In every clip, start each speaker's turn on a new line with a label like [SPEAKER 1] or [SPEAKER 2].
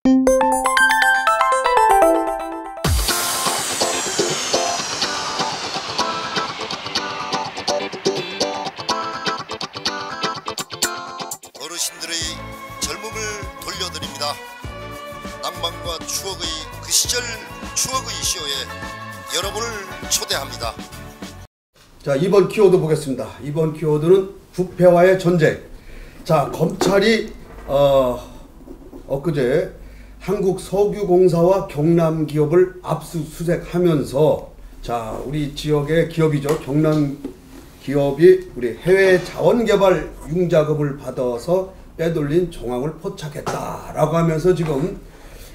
[SPEAKER 1] 어르신들의 젊음을 돌려드립니다. 낭만과 추억의 그 시절 추억의 쇼에 여러분을 초대합니다.
[SPEAKER 2] 자, 이번 키워드 보겠습니다. 이번 키워드는 부패와의 전쟁. 자, 검찰이 엊그제 한국석유공사와 경남기업을 압수수색하면서, 자, 우리 지역의 기업이죠. 경남기업이 우리 해외 자원개발 융자금을 받아서 빼돌린 정황을 포착했다라고 하면서 지금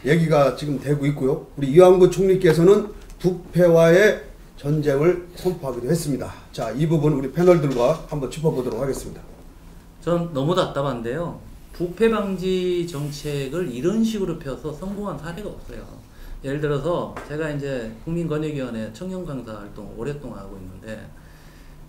[SPEAKER 2] 얘기가 지금 되고 있고요. 우리 이완구 총리께서는 부패와의 전쟁을 선포하기도 했습니다. 자, 이 부분 우리 패널들과 한번 짚어보도록 하겠습니다.
[SPEAKER 3] 전 너무 답답한데요. 부패 방지 정책을 이런 식으로 펴서 성공한 사례가 없어요. 예를 들어서 제가 이제 국민권익위원회 청년 강사 활동 오랫동안 하고 있는데,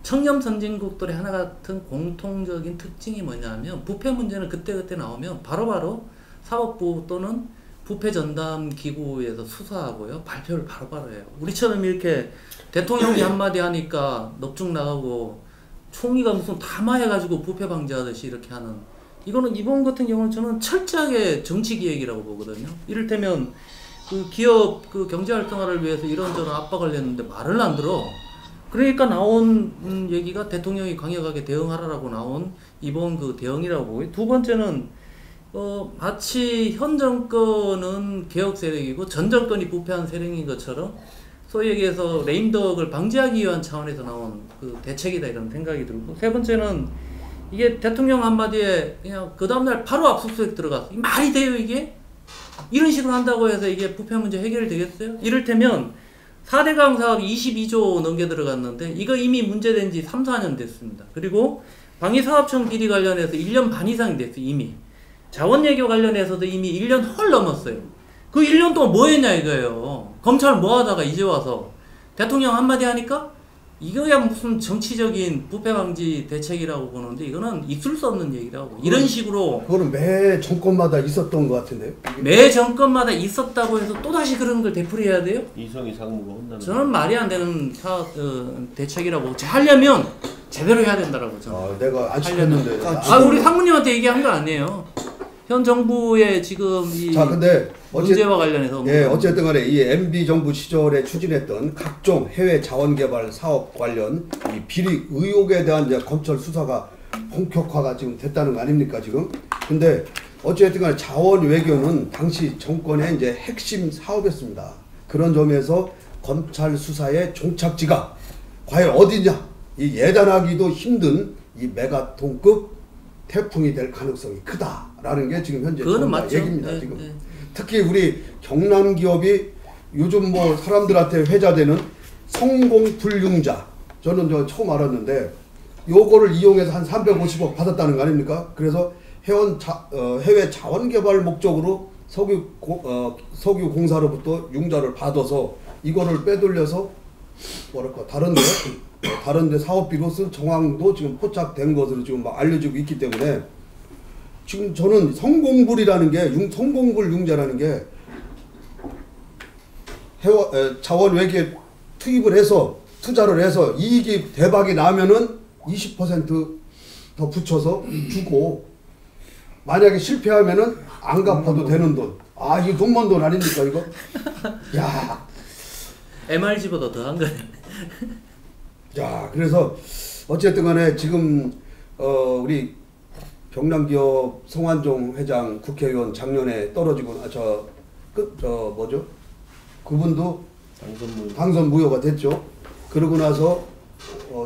[SPEAKER 3] 청렴 선진국들의 하나 같은 공통적인 특징이 뭐냐면, 부패 문제는 그때그때 나오면 바로바로 사법부 또는 부패 전담 기구에서 수사하고요, 발표를 바로바로 해요. 우리처럼 이렇게 대통령이 한마디 하니까 넙죽 나가고 총리가 무슨 담화해가지고 부패 방지하듯이 이렇게 하는, 이거는 이번 같은 경우는 저는 철저하게 정치 기획이라고 보거든요. 이를테면 그 기업 그 경제 활성화를 위해서 이런저런 압박을 했는데 말을 안 들어. 그러니까 나온 얘기가 대통령이 강력하게 대응하라라고 나온 이번 그 대응이라고 보고요. 두 번째는 마치 현 정권은 개혁 세력이고 전 정권이 부패한 세력인 것처럼 소위 얘기해서 레임덕을 방지하기 위한 차원에서 나온 그 대책이다, 이런 생각이 들고, 세 번째는 이게 대통령 한마디에 그냥 그 다음날 바로 압수수색 들어갔어. 말이 돼요, 이게? 이런 식으로 한다고 해서 이게 부패 문제 해결되겠어요? 이를테면 4대강 사업이 22조 넘게 들어갔는데 이거 이미 문제된 지 3, 4년 됐습니다. 그리고 방위사업청 비리 관련해서 1년 반 이상이 됐어요, 이미. 자원외교 관련해서도 이미 1년 헐 넘었어요. 그 1년 동안 뭐 했냐 이거예요. 검찰 뭐 하다가 이제 와서 대통령 한마디 하니까 이거야 무슨 정치적인 부패 방지 대책이라고 보는데, 이거는 있을 수 없는 얘기라고. 이런 식으로
[SPEAKER 2] 그거는 매 정권마다 있었던 것 같은데요.
[SPEAKER 3] 매 정권마다 있었다고 해서 또다시 그런 걸 되풀이해야 돼요?
[SPEAKER 4] 이성이 상무가 혼나는.
[SPEAKER 3] 저는 말이 안 되는 대책이라고. 하려면 제대로 해야 된다라고 저는.
[SPEAKER 2] 아, 내가 안 시켰는데.
[SPEAKER 3] 우리 상무님한테 얘기한 거 아니에요. 현 정부의 지금 이
[SPEAKER 2] 자, 근데
[SPEAKER 3] 문제와 관련해서
[SPEAKER 2] 어쨌든 간에 이 MB 정부 시절에 추진했던 각종 해외 자원개발 사업 관련 이 비리 의혹에 대한 이제 검찰 수사가 본격화가 지금 됐다는 거 아닙니까, 지금? 근데 어쨌든 간에 자원 외교는 당시 정권의 이제 핵심 사업이었습니다. 그런 점에서 검찰 수사의 종착지가 과연 어디냐? 이 예단하기도 힘든 이 메가톤급 태풍이 될 가능성이 크다라는 게 지금 현재 얘기입니다.
[SPEAKER 3] 네,
[SPEAKER 2] 지금.
[SPEAKER 3] 네.
[SPEAKER 2] 특히 우리 경남기업이 요즘 뭐 사람들한테 회자되는 성공불융자, 저는 저 처음 알았는데 요거를 이용해서 한 350억 받았다는 거 아닙니까? 그래서 해외 자원개발 목적으로 석유공사로부터 융자를 받아서 이거를 빼돌려서 뭐랄까 다른데 사업비로 쓴 정황도 지금 포착된 것으로 지금 막 알려지고 있기 때문에, 지금 저는 성공불이라는 게 성공불 융자라는 게 자원 외교에 투입을 해서 투자를 해서 이익이 대박이 나면은 20% 붙여서 주고, 만약에 실패하면은 안 갚아도 되는 돈. 아, 이거 돈 번 돈 아닙니까 이거? 야,
[SPEAKER 3] MRG보다 더한 거네.
[SPEAKER 2] 자, 그래서 어쨌든 간에 지금 우리 경남기업 성환종 회장 국회의원 작년에 떨어지고 그분도 당선 무효가 됐죠. 그러고 나서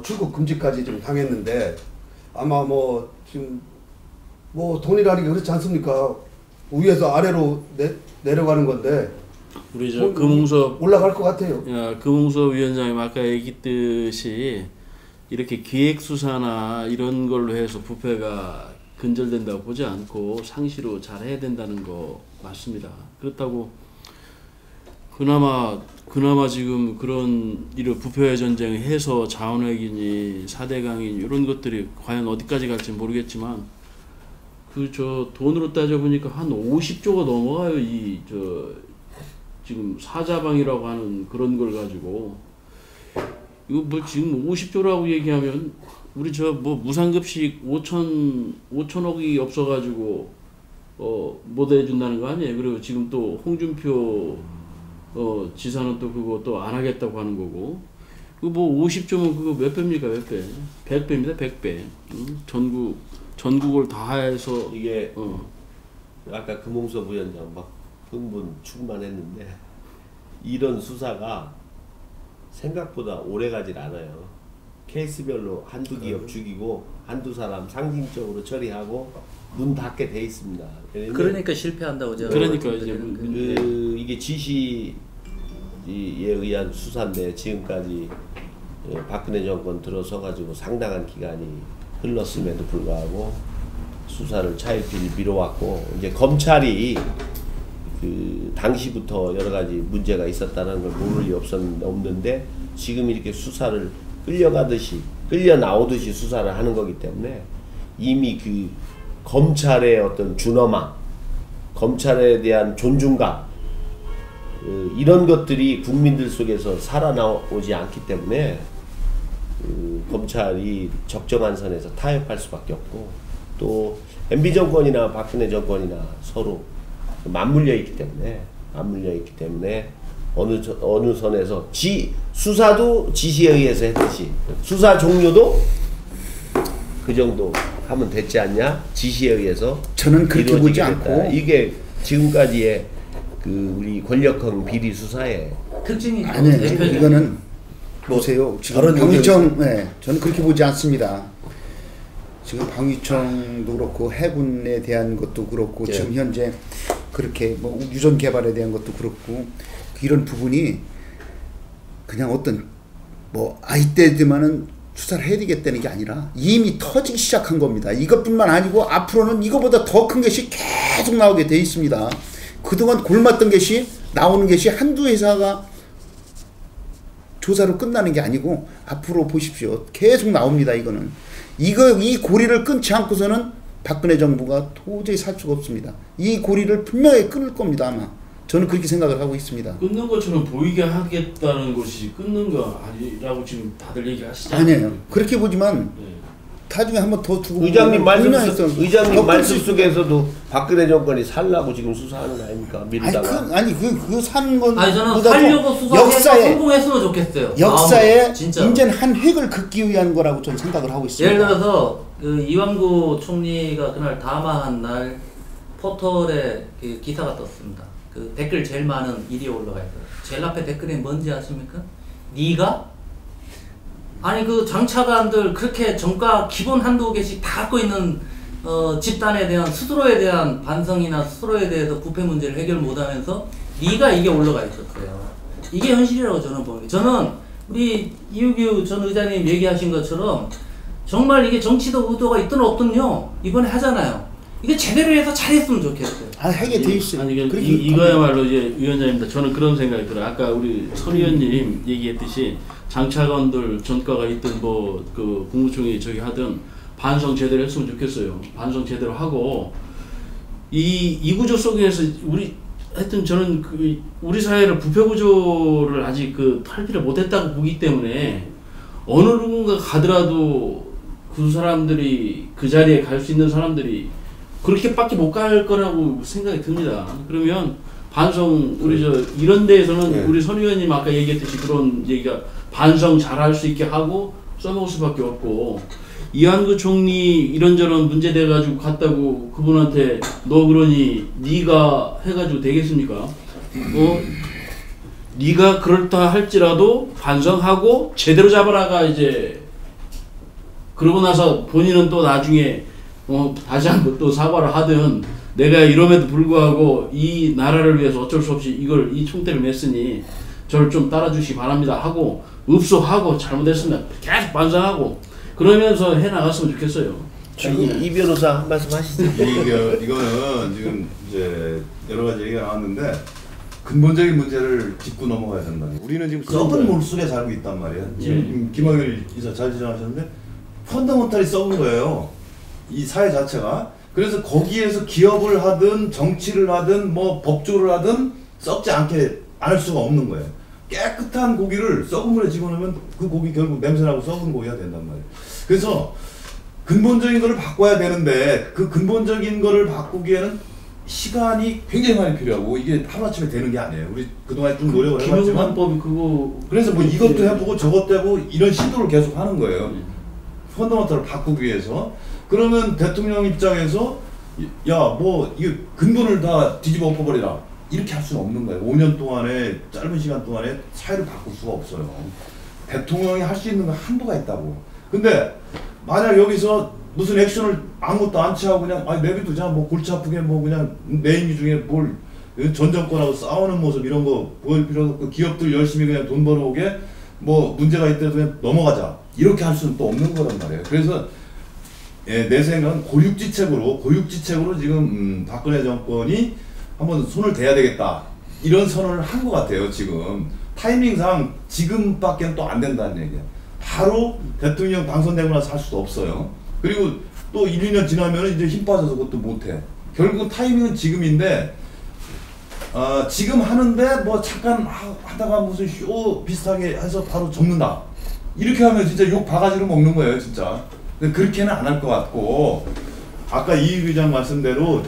[SPEAKER 2] 출국 금지까지 좀 당했는데, 아마 뭐 지금 뭐 돈이라는 게 그렇지 않습니까? 위에서 아래로 내려가는 건데
[SPEAKER 5] 우리 저 금웅섭
[SPEAKER 2] 올라갈 것 같아요.
[SPEAKER 5] 금웅섭 위원장님 아까 얘기했듯이 이렇게 기획수사나 이런 걸로 해서 부패가 근절된다고 보지 않고 상시로 잘 해야 된다는 거 맞습니다. 그렇다고 그나마 지금 그런 이런 부패의 전쟁을 해서 자원외교니 4대강인 이런 것들이 과연 어디까지 갈지 모르겠지만, 그 저 돈으로 따져 보니까 한 50조가 넘어가요. 이 저 지금 사자방이라고 하는 그런 걸 가지고 이거 뭐 지금 50조라고 얘기하면 우리 저 뭐 무상급식 5천억이 없어가지고 못 해준다는 거 아니에요. 그리고 지금 또 홍준표 지사는 또 그거 또 안 하겠다고 하는 거고. 그 뭐 50조면 그거 몇 배입니까? 몇 배? 100배입니다. 100배. 전국을 다 해서
[SPEAKER 4] 이게 아까 금홍서 부위원장 막 흥분 충만했는데 이런 수사가 생각보다 오래가질 않아요. 케이스별로 한두 기업 죽이고 한두 사람 상징적으로 처리하고 문 닫게 돼 있습니다.
[SPEAKER 3] 그러니까 실패한다고 제가
[SPEAKER 5] 그러니까 이제
[SPEAKER 4] 이게 지시에 의한 수사인데 지금까지 박근혜 정권 들어서 가지고 상당한 기간이 흘렀음에도 불구하고 수사를 차일피일 미뤄왔고 이제 검찰이 그 당시부터 여러 가지 문제가 있었다는 걸 모를 리 없는데 지금 이렇게 수사를 끌려 나오듯이 수사를 하는 거기 때문에 이미 그 검찰의 어떤 준엄함, 검찰에 대한 존중감 이런 것들이 국민들 속에서 살아나오지 않기 때문에 검찰이 적정한 선에서 타협할 수밖에 없고 또 MB 정권이나 박근혜 정권이나 서로 맞물려 있기 때문에 어느 선에서 수사도 지시에 의해서 했듯이 수사 종료도 그 정도 하면 됐지 않냐? 지시에 의해서
[SPEAKER 2] 저는 그렇게 보지
[SPEAKER 4] 이루어지게 됐다.
[SPEAKER 2] 않고
[SPEAKER 4] 이게 지금까지의 그 우리 권력형 비리 수사의
[SPEAKER 3] 특징이죠.
[SPEAKER 2] 아니에요.
[SPEAKER 3] 대표적인.
[SPEAKER 2] 이거는 보세요. 지금
[SPEAKER 1] 다른
[SPEAKER 2] 방위청, 네, 저는 그렇게 보지 않습니다. 지금 방위청도 그렇고 해군에 대한 것도 그렇고
[SPEAKER 4] 예.
[SPEAKER 2] 지금 현재 그렇게 뭐 유전 개발에 대한 것도 그렇고 이런 부분이 그냥 어떤 뭐 아이때지만은 수사를 해야 되겠다는 게 아니라 이미 터지기 시작한 겁니다. 이것뿐만 아니고 앞으로는 이거보다 더 큰 것이 계속 나오게 돼 있습니다. 그동안 골랐던 것이 나오는 것이 한두 회사가 조사로 끝나는 게 아니고 앞으로 보십시오. 계속 나옵니다. 이거는 이 고리를 끊지 않고서는 박근혜 정부가 도저히 살 수가 없습니다. 이 고리를 분명히 끊을 겁니다. 아마 저는 그렇게 생각을 하고 있습니다.
[SPEAKER 5] 끊는 것처럼 보이게 하겠다는 것이 끊는 거 아니라고 지금 다들 얘기하시잖아요.
[SPEAKER 2] 아니에요. 그렇게 보지만
[SPEAKER 5] 네.
[SPEAKER 2] 나중에 한번 더 두고
[SPEAKER 4] 의장님
[SPEAKER 2] 더
[SPEAKER 4] 말씀 속에서도 박근혜 정권이 살라고 지금 수사하는 거 아닙니까? 미루다가.
[SPEAKER 2] 그 사는 건
[SPEAKER 3] 아니 저는
[SPEAKER 2] 보다도
[SPEAKER 3] 살려고 수사해서 성공했으면 좋겠어요.
[SPEAKER 2] 역사에
[SPEAKER 3] 진짜.
[SPEAKER 2] 이제는 한 획을 긋기 위한 거라고 저는 생각을 하고 있습니다.
[SPEAKER 3] 예를 들어서 그 이완구 총리가 그날 담화한 날 포털에 그 기사가 떴습니다. 그 댓글 제일 많은 1위에 올라가 있어요. 제일 앞에 댓글이 뭔지 아십니까? 네가? 아니 그 장차관들 그렇게 정가 기본 한두 개씩 다 갖고 있는 집단에 대한 스스로에 대한 반성이나 스스로에 대해서 부패 문제를 해결 못하면서 네가 이게 올라가 있었어요. 이게 현실이라고 저는 봅니다. 저는 우리 이우규 전 의장님 얘기하신 것처럼 정말 이게 정치적 의도가 있든 없든요 이번에 하잖아요. 이게 제대로 해서 잘했으면 좋겠어요.
[SPEAKER 2] 하게 돼 있어요.
[SPEAKER 5] 아니 이거야말로 이제 위원장입니다. 저는 그런 생각이 들어요. 아까 우리 선 의원님 얘기했듯이 장차관들 전과가 있든 뭐 그 국무총리 저기 하든 반성 제대로 했으면 좋겠어요. 반성 제대로 하고 이 구조 속에서 하여튼 저는 그 우리 사회를 부패 구조를 아직 그 탈피를 못했다고 보기 때문에 어느 누군가 가더라도 그 사람들이 그 자리에 갈 수 있는 사람들이 그렇게밖에 못 갈 거라고 생각이 듭니다. 그러면 반성 우리 저 이런 데에서는
[SPEAKER 2] 네.
[SPEAKER 5] 우리 선 의원님 아까 얘기했듯이 그런 얘기가 반성 잘할 수 있게 하고 써먹을 수밖에 없고 이완구 총리 이런저런 문제 돼가지고 갔다고 그분한테 너 그러니 네가 해가지고 되겠습니까? 네가 그렇다 할지라도 반성하고 제대로 잡아라가 이제 그러고 나서 본인은 또 나중에 다시 한번 또 사과를 하든 내가 이럼에도 불구하고 이 나라를 위해서 어쩔 수 없이 이 총대를 맸으니 저를 좀 따라주시기 바랍니다 하고 읍소하고 잘못했습니다 계속 반성하고 그러면서 해나갔으면 좋겠어요.
[SPEAKER 4] 이 변호사 한 말씀 하시죠.
[SPEAKER 6] 이거는 지금 이제 여러 가지 얘기가 나왔는데 근본적인 문제를 짚고 넘어가야 된다. 우리는 지금 썩은 물 속에 살고 있단 말이에요. 지금 김학일 이사 잘 지적하셨는데 펀더먼탈이 썩은 거예요. 이 사회 자체가. 그래서 거기에서 기업을 하든 정치를 하든 뭐 법조를 하든 썩지 않게 않을 수가 없는 거예요. 깨끗한 고기를 썩은 물에 집어넣으면 그 고기 결국 냄새나고 썩은 고기가 된단 말이에요. 그래서 근본적인 거를 바꿔야 되는데 그 근본적인 거를 바꾸기에는 시간이 굉장히 많이 필요하고 이게 하루아침에 되는 게 아니에요. 우리 그동안 좀 노력을 해봤지만
[SPEAKER 5] 김영란법이 그거
[SPEAKER 6] 그래서 뭐 이것도 해보고 저것도 해보고 이런 시도를 계속 하는 거예요. 펀더먼털을 바꾸기 위해서. 그러면 대통령 입장에서 야 뭐 이거 근본을 다 뒤집어 엎어버리라 이렇게 할 수는 없는 거예요. 5년 동안에 짧은 시간 동안에 사회를 바꿀 수가 없어요. 대통령이 할 수 있는 건 한도가 있다고. 근데 만약 여기서 무슨 액션을 아무것도 안 취하고 그냥 내비두자 뭐 골치 아프게 뭐 그냥 내 임기 중에 뭘 전 정권하고 싸우는 모습 이런 거 보일 필요도 없고 기업들 열심히 그냥 돈 벌어오게 뭐 문제가 있더라도 그냥 넘어가자 이렇게 할 수는 또 없는 거란 말이에요. 그래서 내 생각은 고육지책으로 지금 박근혜 정권이 한번 손을 대야 되겠다 이런 선언을 한 것 같아요. 지금 타이밍상 지금밖에 또 안 된다는 얘기예요. 바로 대통령 당선되고 나서 할 수도 없어요. 그리고 또 1, 2년 지나면 이제 힘 빠져서 그것도 못해. 결국 타이밍은 지금인데 지금 하는데 뭐 잠깐 하다가 무슨 쇼 비슷하게 해서 바로 접는다. 이렇게 하면 진짜 욕 바가지로 먹는 거예요, 진짜. 근데 그렇게는 안 할 것 같고 아까 이익 의장 말씀대로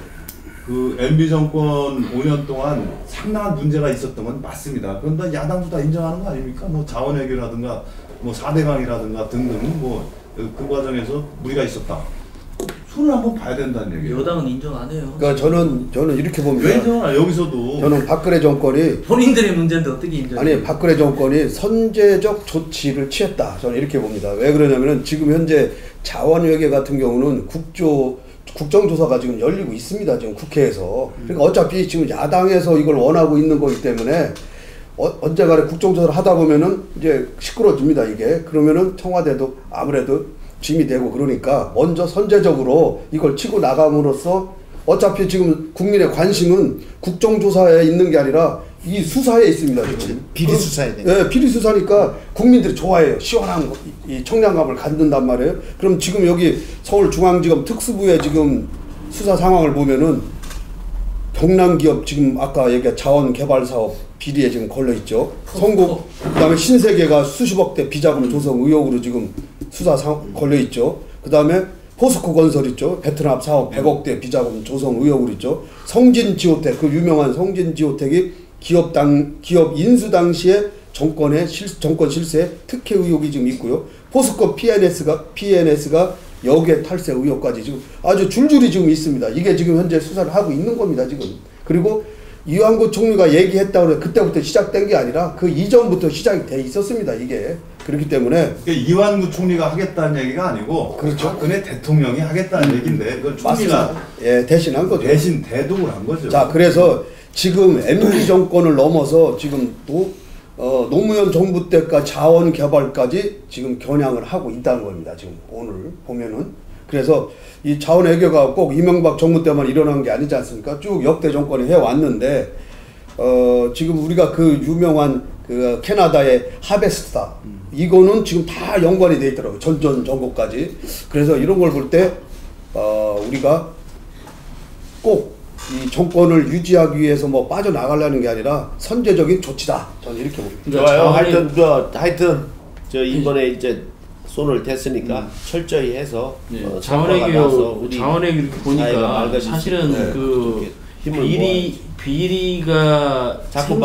[SPEAKER 6] 그 MB 정권 5년 동안 상당한 문제가 있었던 건 맞습니다. 그런데 야당도 다 인정하는 거 아닙니까? 뭐 자원외교라든가 뭐 4대강이라든가 등등 뭐 그 과정에서 무리가 있었다. 손을 한번 봐야 된다는 얘기예요.
[SPEAKER 3] 여당은 인정 안 해요.
[SPEAKER 2] 그러니까 저는 이렇게 봅니다.
[SPEAKER 6] 왜 인정하나 여기서도
[SPEAKER 2] 저는 박근혜 정권이
[SPEAKER 3] 본인들의 문제인데 어떻게 인정해요?
[SPEAKER 2] 아니 박근혜 정권이 선제적 조치를 취했다. 저는 이렇게 봅니다. 왜 그러냐면은 지금 현재 자원외교 같은 경우는 국정조사가 지금 열리고 있습니다. 지금 국회에서. 그러니까 어차피 지금 야당에서 이걸 원하고 있는 거기 때문에 언제간에 국정조사를 하다 보면은 이제 시끄러집니다. 이게. 그러면은 청와대도 아무래도 짐이 되고 그러니까 먼저 선제적으로 이걸 치고 나감으로써 어차피 지금 국민의 관심은 국정조사에 있는 게 아니라 이 수사에 있습니다. 지금.
[SPEAKER 7] 비리수사에 돼.
[SPEAKER 2] 네, 비리수사니까 국민들이 좋아해요. 시원한 이 청량감을 갖는단 말이에요. 그럼 지금 여기 서울중앙지검 특수부의 지금 수사 상황을 보면은 경남기업 지금 아까 얘기한 자원개발사업 비리에 지금 걸려있죠. 성국 그다음에 신세계가 수십억대 비자금 조성 의혹으로 지금 수사 걸려있죠. 그다음에 포스코건설 있죠. 베트남 사업 100억대 비자금 조성 의혹으로 있죠. 성진지오텍 그 유명한 성진지오텍이 기업 인수 당시에 정권 실세 특혜 의혹이 지금 있고요. 포스코 PNS가 역외 탈세 의혹까지 지금 아주 줄줄이 지금 있습니다. 이게 지금 현재 수사를 하고 있는 겁니다. 지금. 그리고 이완구 총리가 얘기했다고 해서 그때부터 시작된 게 아니라 그 이전부터 시작이 돼 있었습니다. 이게. 그렇기 때문에
[SPEAKER 6] 그러니까 이완구 총리가 하겠다는 얘기가 아니고
[SPEAKER 2] 그렇죠.
[SPEAKER 6] 박근혜 대통령이 하겠다는 얘기인데 그걸 총리가
[SPEAKER 2] 예, 대신한 거죠.
[SPEAKER 6] 대신 대동을 한 거죠.
[SPEAKER 2] 자, 그래서 지금 MB 정권을 넘어서 지금 또 노무현 정부 때까 자원 개발까지 지금 겨냥을 하고 있다는 겁니다. 지금 오늘 보면은. 그래서 이 자원 외교가 꼭 이명박 정부 때만 일어난 게 아니지 않습니까? 쭉 역대 정권이 해왔는데 지금 우리가 그 유명한 그 캐나다의 하베스타 이거는 지금 다 연관이 돼 있더라고요. 전전전고까지. 그래서 이런 걸 볼 때 우리가 꼭 이 정권을 유지하기 위해서 뭐 빠져나가려는 게 아니라 선제적인 조치다. 저는 이렇게 봅니다.
[SPEAKER 4] 좋아요. 하여튼 저 이번에 이제 손을 댔으니까 철저히 해서
[SPEAKER 5] 자원외교 이렇게 보니까 사실은
[SPEAKER 4] 네,
[SPEAKER 5] 그
[SPEAKER 4] 힘을
[SPEAKER 5] 비리가
[SPEAKER 4] 자꾸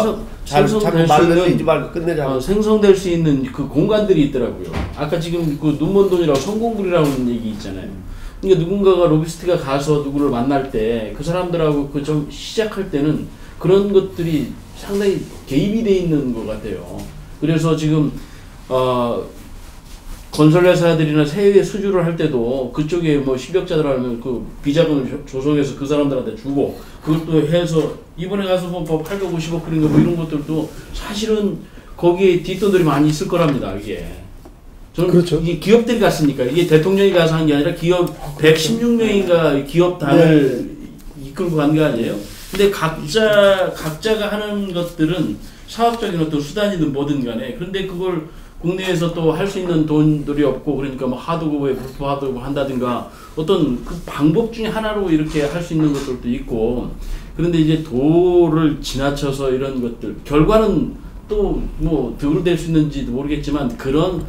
[SPEAKER 5] 생성될 수
[SPEAKER 4] 말리지
[SPEAKER 5] 있는
[SPEAKER 4] 말고 끝내자.
[SPEAKER 5] 생성될 수 있는 그 공간들이 있더라고요. 아까 지금 그 눈먼 돈이라고 성공굴이라는 얘기 있잖아요. 그러니까 누군가가 로비스트가 가서 누구를 만날 때 그 사람들하고 그 좀 시작할 때는 그런 것들이 상당히 개입이 돼 있는 것 같아요. 그래서 지금 건설회사들이나 세외 수주를 할 때도 그쪽에 뭐 10억자들 하면 그 비자금을 조성해서 그 사람들한테 주고 그것도 해서 이번에 가서 뭐 850억 그린 거 뭐 이런 것들도 사실은 거기에 뒷돈들이 많이 있을 거랍니다. 이게. 저는
[SPEAKER 2] 그렇죠.
[SPEAKER 5] 이게 기업들이 갔으니까 이게 대통령이 가서 한 게 아니라 기업 116명인가 기업단을 이끌고 간 게 아니에요. 근데 각자가 하는 것들은 사업적인 어떤 수단이든 뭐든 간에 그런데 그걸 국내에서 또 할 수 있는 돈들이 없고 그러니까 뭐 하드급에 불법 하드급을 한다든가 어떤 그 방법 중에 하나로 이렇게 할 수 있는 것들도 있고 그런데 이제 도를 지나쳐서 이런 것들 결과는 또 뭐 득을 될 수 있는지도 모르겠지만 그런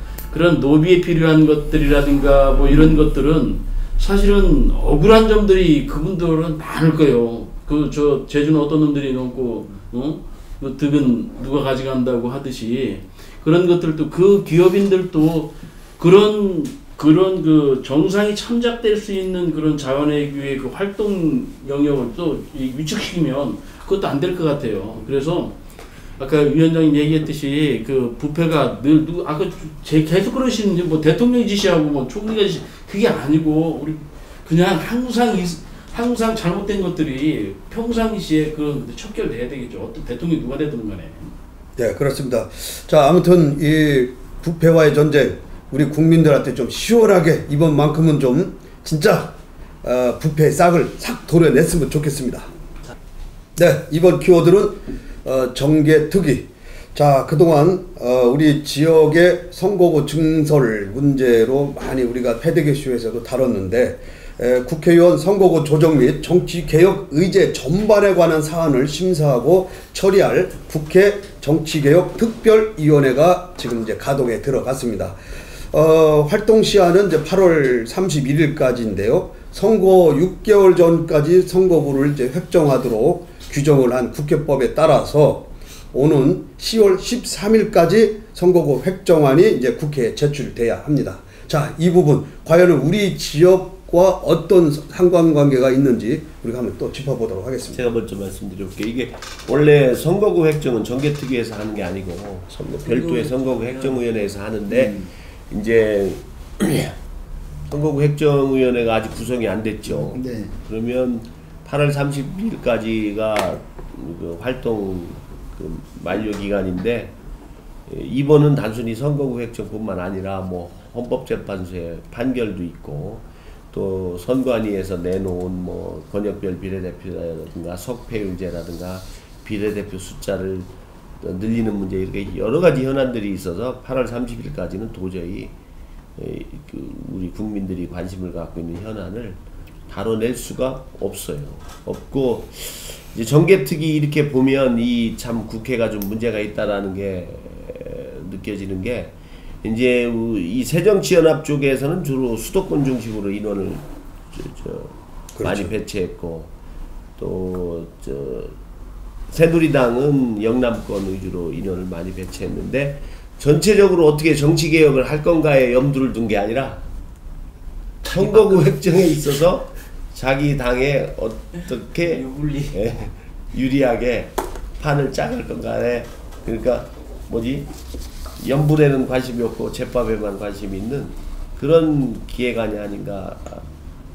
[SPEAKER 5] 노비에 필요한 것들이라든가 뭐 이런 것들은 사실은 억울한 점들이 그분들은 많을 거예요. 그 저 제주는 어떤 놈들이 넘고 그 득은 누가 가져간다고 하듯이 그런 것들도 그 기업인들도 그런 그 정상이 참작될 수 있는 그런 자원외교의 그 활동 영역을 또 위축시키면 그것도 안 될 것 같아요. 그래서 아까 위원장님 얘기했듯이 그 부패가 늘 아까 계속 그러시는 뭐 대통령이 지시하고 뭐 총리가 지시 그게 아니고 우리 그냥 항상 잘못된 것들이 평상시에 그런 척결돼야 되겠죠. 어떤 대통령이 누가 되든 간에.
[SPEAKER 2] 네, 그렇습니다. 자, 아무튼 이 부패와의 전쟁 우리 국민들한테 좀 시원하게 이번만큼은 좀 진짜 부패의 싹을 싹 도려냈으면 좋겠습니다. 네, 이번 키워드는 정계특위. 자, 그동안 우리 지역의 선거구 증설 문제로 많이 우리가 패대기쇼에서도 다뤘는데 국회의원 선거구 조정 및 정치개혁 의제 전반에 관한 사안을 심사하고 처리할 국회 정치개혁 특별위원회가 지금 이제 가동에 들어갔습니다. 활동 시한은 이제 8월 31일까지인데요. 선거 6개월 전까지 선거구를 이제 획정하도록 규정을 한 국회법에 따라서 오는 10월 13일까지 선거구 획정안이 이제 국회에 제출돼야 합니다. 자, 이 부분 과연 우리 지역과 어떤 상관관계가 있는지 우리가 한번 또 짚어보도록 하겠습니다.
[SPEAKER 4] 제가 먼저 말씀드려볼게요. 이게 원래 선거구 획정은 정계특위에서 하는 게 아니고 별도의 선거구 획정위원회에서 하는데 이제 선거구 획정위원회가 아직 구성이 안 됐죠.
[SPEAKER 2] 네.
[SPEAKER 4] 그러면 8월 30일까지가 그 활동 그 만료 기간인데 이번은 단순히 선거구 획정뿐만 아니라 뭐 헌법재판소의 판결도 있고 또 선관위에서 내놓은 뭐 권역별 비례대표라든가 석패율제라든가 비례대표 숫자를 늘리는 문제 이렇게 여러 가지 현안들이 있어서 8월 30일까지는 도저히 우리 국민들이 관심을 갖고 있는 현안을 다뤄낼 수가 없어요. 없고 이제 정계특위 이렇게 보면 이 참 국회가 좀 문제가 있다라는 게 느껴지는 게 이제 이 새정치연합 쪽에서는 주로 수도권 중심으로 인원을 많이 배치했고 또 새누리당은 영남권 위주로 인원을 많이 배치했는데 전체적으로 어떻게 정치개혁을 할 건가에 염두를 둔 게 아니라 선거구 획정에 있어서 자기 당에 어떻게 유리하게 판을 짜갈 건가에 그러니까 뭐지 연불에는 관심이 없고 제밥에만 관심이 있는 그런 기획안이 아닌가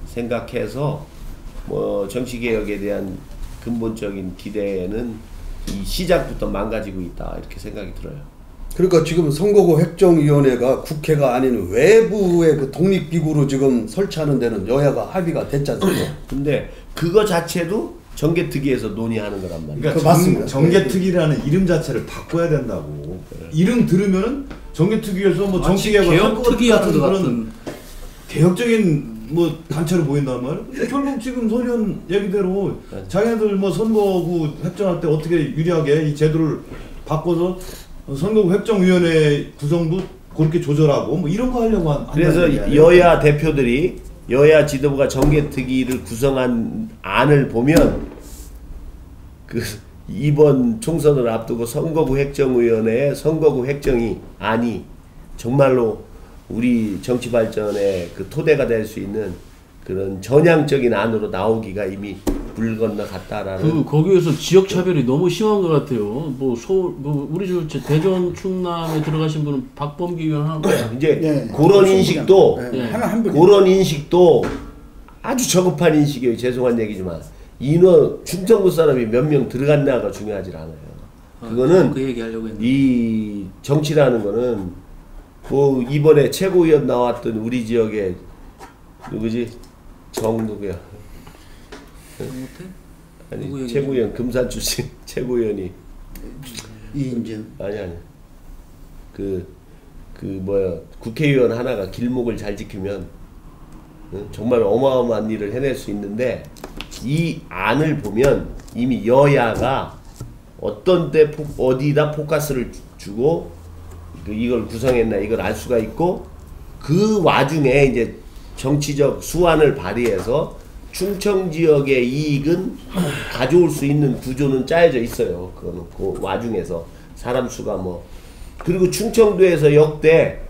[SPEAKER 4] 생각해서 뭐 정치개혁에 대한 근본적인 기대는 이 시작부터 망가지고 있다 이렇게 생각이 들어요.
[SPEAKER 2] 그러니까 지금 선거구 획정위원회가 국회가 아닌 외부의 그 독립기구로 지금 설치하는 데는 여야가 합의가 됐지 않습니까?
[SPEAKER 4] 근데 그거 자체도 정계특위에서 논의하는 거란 말이에요.
[SPEAKER 6] 그러니까
[SPEAKER 2] 맞습니다.
[SPEAKER 6] 정계특위라는 이름 자체를 바꿔야 된다고. 이름 들으면은 정계특위에서 뭐 정치개혁을 할 것 같다는 그런 개혁적인 뭐 단체로 보인단 말이에요. 근데 결국 지금 소련 얘기대로 자기네들 뭐 선거구 획정할 때 어떻게 유리하게 이 제도를 바꿔서 선거구 획정위원회 구성도 그렇게 조절하고 뭐 이런 거 하려고 한다는
[SPEAKER 4] 그래서 여야 대표들이 여야 지도부가 정계특위를 구성한 안을 보면 그 이번 총선을 앞두고 선거구 획정위원회의 선거구 획정이 안이 정말로 우리 정치 발전의 그 토대가 될 수 있는 그런 전향적인 안으로 나오기가 이미 물 건너갔다라는.
[SPEAKER 5] 거기에서 지역 차별이 너무 심한 것 같아요. 뭐 서울, 우리 저 대전 충남에 들어가신 분은 박범기 의원 하는 거예요.
[SPEAKER 4] 이제
[SPEAKER 2] 네.
[SPEAKER 4] 그런 인식도
[SPEAKER 2] 네. 한 분.
[SPEAKER 4] 그런 인식도 아주 저급한 인식이에요. 죄송한 얘기지만 인원 충청도 사람이 몇 명 들어갔냐가 중요하지 않아요. 그거는
[SPEAKER 3] 그 얘기 하려고 했는데.
[SPEAKER 4] 이 정치라는 거는 그 이번에 최고위원 나왔던 우리 지역에 누구지? 누구야? 아니 최고위원 금산 출신 최고위원이
[SPEAKER 2] 이인준
[SPEAKER 4] 아니 그 국회의원 하나가 길목을 잘 지키면 정말 어마어마한 일을 해낼 수 있는데 이 안을 보면 이미 여야가 어떤 때 어디다 포커스를 주고 이걸 구성했나 이걸 알 수가 있고 그 와중에 이제 정치적 수완을 발휘해서 충청 지역의 이익은 가져올 수 있는 구조는 짜여져 있어요. 그거는 그 와중에서 사람 수가 뭐 그리고 충청도에서 역대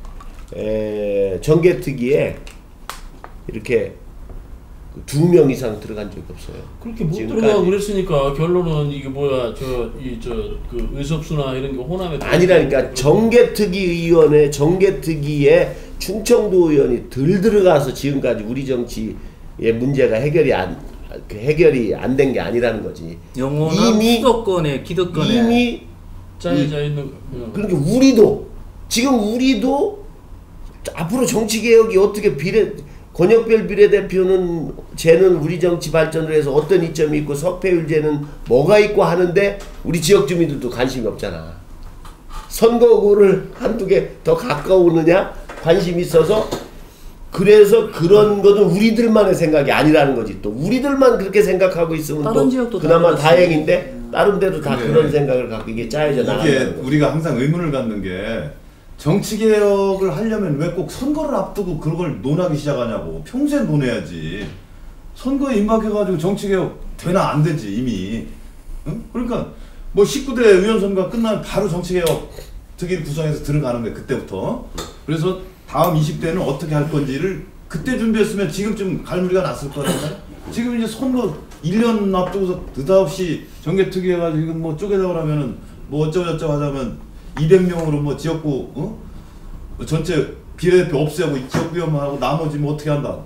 [SPEAKER 4] 정개특위에 이렇게 2명 이상 들어간 적이 없어요.
[SPEAKER 5] 그렇게 못
[SPEAKER 4] 지금까지.
[SPEAKER 5] 들어가고 그랬으니까 결론은 이게 뭐야 그 의석수나 이런 게 호남에
[SPEAKER 4] 아니라니까 정개특위위원회 정개특위에 충청도 의원이 덜 들어가서 지금까지 우리 정치의 문제가 해결이 안 된 게 아니라는 거지.
[SPEAKER 3] 영원한 수도권에 기득권에
[SPEAKER 4] 이미
[SPEAKER 5] 짜여져 있는
[SPEAKER 4] 그러니까 우리도 앞으로 정치 개혁이 어떻게 권역별 비례대표는 쟤는 우리 정치 발전을 해서 어떤 이점이 있고 석패율제는 뭐가 있고 하는데 우리 지역 주민들도 관심이 없잖아. 선거구를 한두 개 더 가까우느냐 관심이 있어서 그래서 그런 거는 우리들만의 생각이 아니라는 거지. 또 우리들만 그렇게 생각하고 있으면
[SPEAKER 3] 다른
[SPEAKER 4] 또
[SPEAKER 3] 지역도
[SPEAKER 4] 그나마
[SPEAKER 3] 다
[SPEAKER 4] 다행인데 다른 데도 다
[SPEAKER 6] 근데
[SPEAKER 4] 그런 생각을 갖고 이게 짜여져
[SPEAKER 6] 이게
[SPEAKER 4] 나가는 거지.
[SPEAKER 6] 우리가 항상 의문을 갖는 게 정치개혁을 하려면 왜 꼭 선거를 앞두고 그런 걸 논하기 시작하냐고. 평소에 논해야지. 선거에 임박해가지고 정치개혁 되나 안 되지 이미. 응? 그러니까 뭐 19대 의원 선거가 끝나면 바로 정치개혁 특위 구성해서 들어가는 거야 그때부터. 그래서 다음 20대는 어떻게 할 건지를 그때 준비했으면 지금쯤 갈무리가 났을 거잖아요. 지금 이제 선거 1년 앞두고서 느닷없이 정개특위 해가지고 이건 뭐 쪼개자고 뭐 어쩌고저쩌고 하자면 200명으로 뭐 지역구 전체 비례대표 없애고 지역구역만 하고 나머지 뭐 어떻게 한다.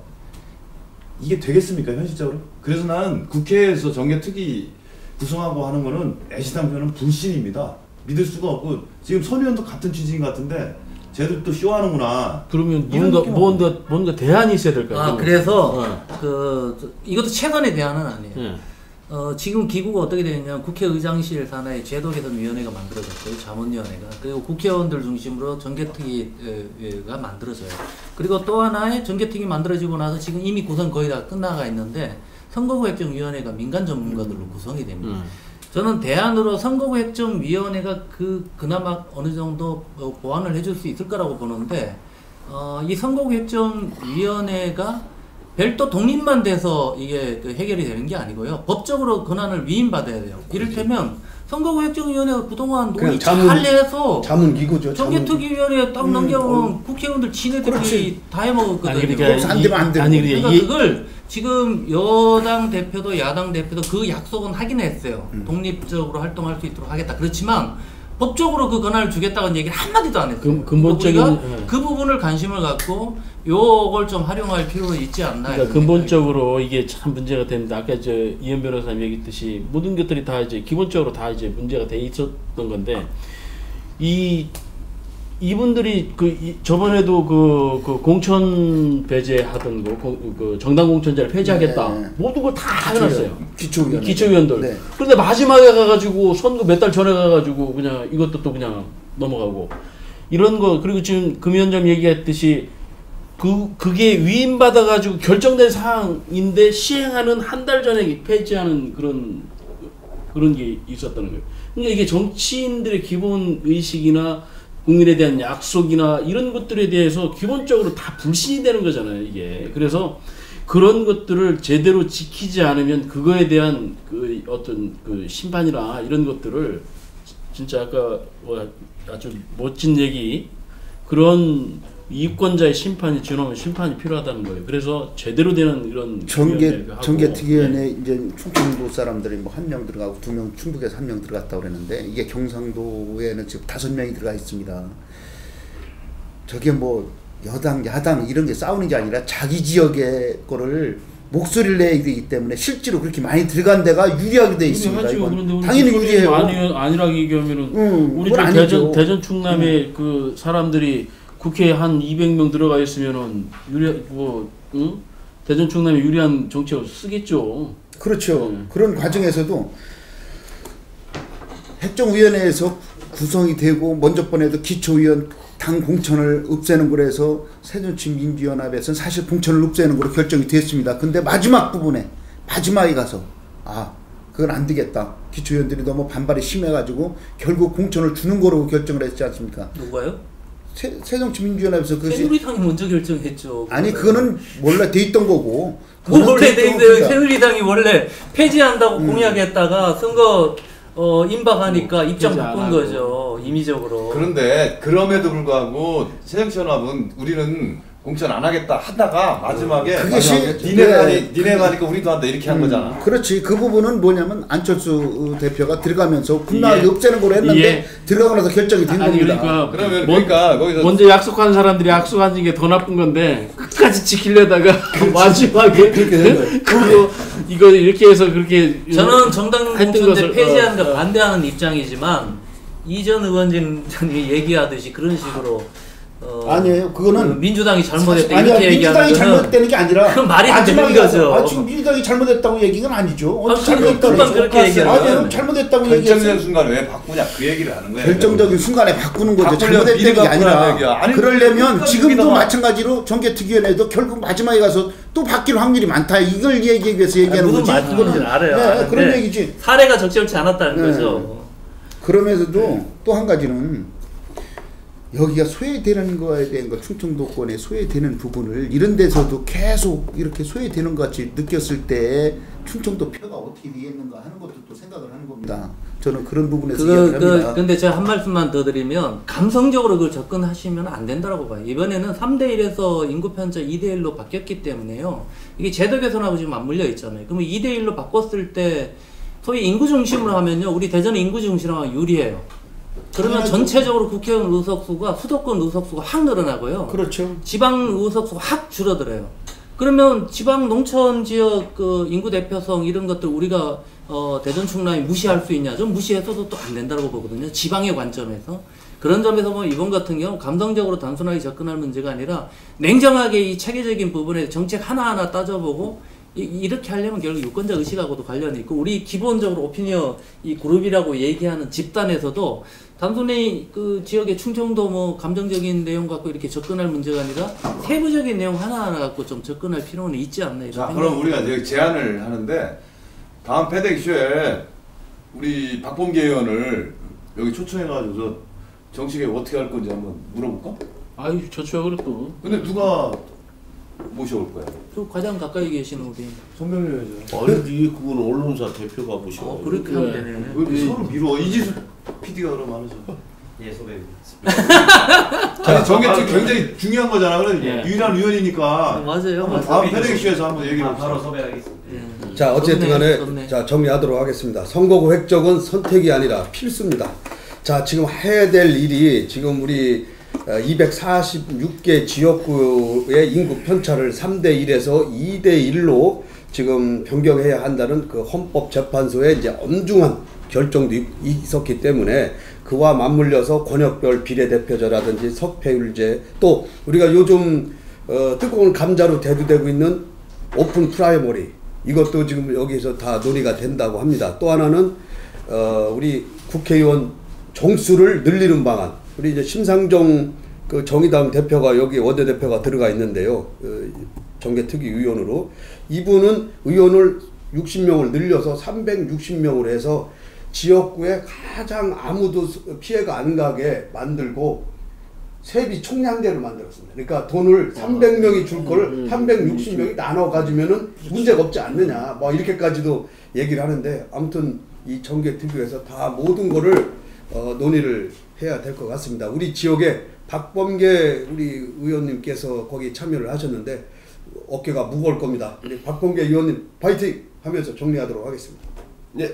[SPEAKER 6] 이게 되겠습니까 현실적으로? 그래서 나는 국회에서 정개특위 구성하고 하는 거는 애시당초는 불신입니다. 믿을 수가 없고 지금 선 의원도 같은 취지인 것 같은데 쟤들 또 쇼하는구나.
[SPEAKER 5] 그러면
[SPEAKER 6] 이런
[SPEAKER 5] 뭔가 대안이 있어야 될 거야.
[SPEAKER 3] 그래서 이것도 최근의 대안은 아니에요.
[SPEAKER 5] 예.
[SPEAKER 3] 지금 기구가 어떻게 되냐면 국회의장실 산하에 제도개선위원회가 만들어졌고요. 자문위원회가. 그리고 국회의원들 중심으로 정개특위가 만들어져요. 그리고 또 하나의 정개특위 만들어지고 나서 지금 이미 구성 거의 다 끝나가 있는데 선거구획정위원회가 민간 전문가들로 구성이 됩니다. 저는 대안으로 선거구획정위원회가 그나마 어느 정도 보완을 해줄 수 있을 거라고 보는데 이 선거구획정위원회가 별도 독립만 돼서 이게 해결이 되는 게 아니고요. 법적으로 권한을 위임받아야 돼요. 이를테면 선거구획정위원회가 그동안 논의 잘 해서
[SPEAKER 2] 자문기구죠.
[SPEAKER 3] 정개특위위원회에 딱 넘겨보면 국회의원들 지네들이 다 해먹었거든요.
[SPEAKER 2] 그래서 안 되면 안 되고.
[SPEAKER 3] 그러니까 그걸 지금 여당 대표도 야당 대표도 그 약속은 하긴 했어요. 독립적으로 활동할 수 있도록 하겠다. 그렇지만 법적으로 그 권한을 주겠다는 얘기를 한마디도 안 했어요.
[SPEAKER 5] 근본적인
[SPEAKER 3] 우리가 그 부분을 관심을 갖고 요걸 좀 활용할 필요가 있지 않나.
[SPEAKER 5] 그러니까 근본적으로 이게 참 문제가 됩니다. 아까 이현 변호사님 얘기했듯이 모든 것들이 다 이제 기본적으로 다 이제 문제가 돼 있었던 건데 이분들이 저번에도 그 공천 배제하던 그 정당 공천제를 폐지하겠다.
[SPEAKER 2] 네.
[SPEAKER 5] 모든 걸 다 해놨어요.
[SPEAKER 2] 기초위원들.
[SPEAKER 5] 네. 그런데 마지막에 가가지고 선거 몇 달 전에 가가지고 그냥 이것도 또 그냥 넘어가고 이런 거. 그리고 지금 금 위원장 얘기했듯이 그게 위임받아가지고 결정된 사항인데 시행하는 한 달 전에 폐지하는 그런 게 있었다는 거예요. 그러니까 이게 정치인들의 기본 의식이나 국민에 대한 약속이나 이런 것들에 대해서 기본적으로 다 불신이 되는 거잖아요, 이게. 그래서 그런 것들을 제대로 지키지 않으면 그거에 대한 어떤 심판이나 이런 것들을 진짜 아까 아주 멋진 얘기, 그런 이권자의 심판이 지나면 심판이 필요하다는 거예요. 그래서 제대로 되는 이런
[SPEAKER 2] 정개특위원회 이제 충청도 사람들이 뭐 1명 들어가고 2명 충북에서 1명 들어갔다고 그랬는데 이게 경상도에는 지금 5명이 들어가 있습니다. 저게 뭐 여당 야당 이런 게 싸우는 게 아니라 자기 지역의 거를 목소리를 내야 되기 때문에 실제로 그렇게 많이 들어간 데가 유리하게 돼 있습니다. 이건 당연히 유리해요.
[SPEAKER 5] 아니라고 얘기하면은 우리 대전 충남에 그 사람들이 국회에 한 200명 들어가 있으면은 대전 충남에 유리한 정책을 쓰겠죠.
[SPEAKER 2] 그렇죠. 그런 과정에서도 행정위원회에서 구성이 되고 먼저 번에도 기초위원
[SPEAKER 7] 당 공천을 없애는 거로 해서 새정치민주연합에서는 사실 공천을 없애는 거로 결정이 됐습니다. 근데 마지막에 가서 그건 안 되겠다. 기초의원들이 너무 반발이 심해가지고 결국 공천을 주는 거로 결정을 했지 않습니까?
[SPEAKER 3] 누가요?
[SPEAKER 7] 새정치민주연합에서 그것이
[SPEAKER 3] 새누리당이 먼저 결정했죠.
[SPEAKER 7] 아니 그거는 원래 돼 있던 거고.
[SPEAKER 3] 뭘 원래 돼 있어요. 새누리당이 원래 폐지한다고 공약했다가 선거 임박하니까 입장 바꾼 거죠. 임의적으로.
[SPEAKER 6] 그런데 그럼에도 불구하고 새정치연합은 우리는 공천 안 하겠다 하다가 마지막에 니네가 하니까 우리도 한다 이렇게 한 거잖아.
[SPEAKER 7] 그렇지. 그 부분은 뭐냐면 안철수 대표가 들어가면서 군락이 없애는 거로 했는데 들어가고 나서 결정이 된 겁니다.
[SPEAKER 6] 그러니까 거기서
[SPEAKER 5] 먼저 약속한 사람들이 약속한 게 더 나쁜 건데 끝까지 지키려다가 마지막에
[SPEAKER 2] 그렇게 된 거예요.
[SPEAKER 5] 그거 이거 이렇게 해서 그렇게
[SPEAKER 3] 저는 정당
[SPEAKER 5] 했던
[SPEAKER 3] 공천 때
[SPEAKER 5] 것을,
[SPEAKER 3] 폐지하는 거 반대하는 입장이지만 이전 의원님이 얘기하듯이 그런 식으로
[SPEAKER 7] 아니에요. 그거는
[SPEAKER 3] 민주당이 잘못했다
[SPEAKER 7] 아니야,
[SPEAKER 3] 이렇게 얘기하는
[SPEAKER 7] 민주당이 잘못되는 게 아니라
[SPEAKER 3] 그건 말이 안 되는 거죠.
[SPEAKER 7] 지금 민주당이 잘못했다고 얘기는 아니죠.
[SPEAKER 3] 금방 그렇게 얘기하는
[SPEAKER 7] 아니요, 잘못했다고
[SPEAKER 6] 결정적인
[SPEAKER 7] 얘기했어요.
[SPEAKER 6] 순간에 왜 바꾸냐 그 얘기를 하는 거예요.
[SPEAKER 7] 결정적인 순간에 바꾸는 거죠.
[SPEAKER 6] 바꾸려면
[SPEAKER 7] 잘못했다는 게
[SPEAKER 6] 미리
[SPEAKER 7] 아니라.
[SPEAKER 6] 바꾸라는 얘기야. 아니,
[SPEAKER 7] 그러려면
[SPEAKER 6] 끝까지
[SPEAKER 7] 지금도
[SPEAKER 6] 믿어봐.
[SPEAKER 7] 마찬가지로 정개특위원회도 결국 마지막에 가서 또 바뀔 확률이 많다. 이걸 얘기하기 위해서 얘기하는 거지.
[SPEAKER 3] 무슨 말인지 알아요.
[SPEAKER 7] 네, 그런
[SPEAKER 3] 네.
[SPEAKER 7] 얘기지.
[SPEAKER 3] 사례가 적절치 않았다는
[SPEAKER 7] 네.
[SPEAKER 3] 거죠.
[SPEAKER 7] 그러면서도 또 한 가지는 여기가 소외되는 거에 대한 거 충청도권에 소외되는 부분을 이런 데서도 계속 이렇게 소외되는 것 같이 느꼈을 때 충청도 표가 어떻게 되겠는가 하는 것도 또 생각을 하는 겁니다. 저는 그런 부분에서 이야기를 합니다.
[SPEAKER 3] 근데 제가 한 말씀만 더 드리면 감성적으로 그걸 접근하시면 안 된다고 봐요. 이번에는 3대1에서 인구 편차 2대1로 바뀌었기 때문에요. 이게 제도 개선하고 지금 맞물려 있잖아요. 그러면 2대1로 바꿨을 때 소위 인구 중심으로 하면요. 우리 대전은 인구 중심으로 하면 유리해요. 그러면 전체적으로 국회의원 의석수가 수도권 의석수가 확 늘어나고요.
[SPEAKER 7] 그렇죠.
[SPEAKER 3] 지방 의석수가 확 줄어들어요. 그러면 지방 농촌 지역 그 인구 대표성 이런 것들 우리가 대전 충남이 무시할 수 있냐? 좀 무시해서도 또 안 된다고 보거든요. 지방의 관점에서. 그런 점에서 보면 이번 같은 경우 감성적으로 단순하게 접근할 문제가 아니라 냉정하게 이 체계적인 부분에 정책 하나하나 따져보고 이렇게 하려면 결국 유권자 의식하고도 관련이 있고 우리 기본적으로 오피니어 이 그룹이라고 얘기하는 집단에서도 단순히 그 지역의 충청도 뭐 감정적인 내용 갖고 이렇게 접근할 문제가 아니라 세부적인 내용 하나하나 갖고 좀 접근할 필요는 있지 않나 이런
[SPEAKER 6] 자,
[SPEAKER 3] 생각이
[SPEAKER 6] 그럼 우리가 여기 제안을 하는데 다음 패드 이슈에 우리 박범계 의원을 여기 초청해가지고 저 정치계 어떻게 할 건지 한번 물어볼까?
[SPEAKER 5] 아유 좋죠 그래도.
[SPEAKER 6] 근데 누가 모셔올 거야?
[SPEAKER 3] 또 가장 가까이 계시는 우리
[SPEAKER 2] 송병렬이죠.
[SPEAKER 4] 아니 그건 언론사 대표가 보시고.
[SPEAKER 3] 그렇게 하면 되네.
[SPEAKER 6] 왜 서로 미뤄? 이지수 PD가 그럼 하면서.
[SPEAKER 8] 예, 소배입니다.
[SPEAKER 6] 아니 정계특 굉장히 중요한 거잖아. 그래
[SPEAKER 5] 예.
[SPEAKER 6] 유일한 의원이니까.
[SPEAKER 3] 맞아요.
[SPEAKER 6] 한번 다음 패드 이슈에서 한번 얘기해 봅시다.
[SPEAKER 8] 바로 섭외하겠습니다.
[SPEAKER 2] 자, 어쨌든 간에
[SPEAKER 3] 좋네.
[SPEAKER 2] 자, 정리하도록 하겠습니다. 선거구 획정은 선택이 아니라 필수입니다. 자, 지금 해야 될 일이 지금 우리 246개 지역구의 인구 편차를 3대1에서 2대1로 지금 변경해야 한다는 그 헌법재판소의 이제 엄중한 결정도 있었기 때문에 그와 맞물려서 권역별 비례대표제라든지 석패율제 또 우리가 요즘 뜨거운 감자로 대두되고 있는 오픈 프라이머리 이것도 지금 여기서 다 논의가 된다고 합니다. 또 하나는 우리 국회의원 정수를 늘리는 방안. 우리 이제 심상정 그 정의당 대표가 여기 원내대표가 들어가 있는데요. 정계특위 의원으로 이분은 의원을 60명을 늘려서 360명으로 해서 지역구에 가장 아무도 피해가 안 가게 만들고 세비 총량제로 만들었습니다. 그러니까 돈을 300명이 줄 거를 360명이 나눠 가지면은 문제가 없지 않느냐. 뭐 이렇게까지도 얘기를 하는데 아무튼 이 정계특위에서 다 모든 거를 논의를 해야 될 것 같습니다. 우리 지역에 박범계 우리 의원님께서 거기 참여를 하셨는데 어깨가 무거울 겁니다. 우리 박범계 의원님 파이팅 하면서 정리하도록 하겠습니다.
[SPEAKER 4] 네.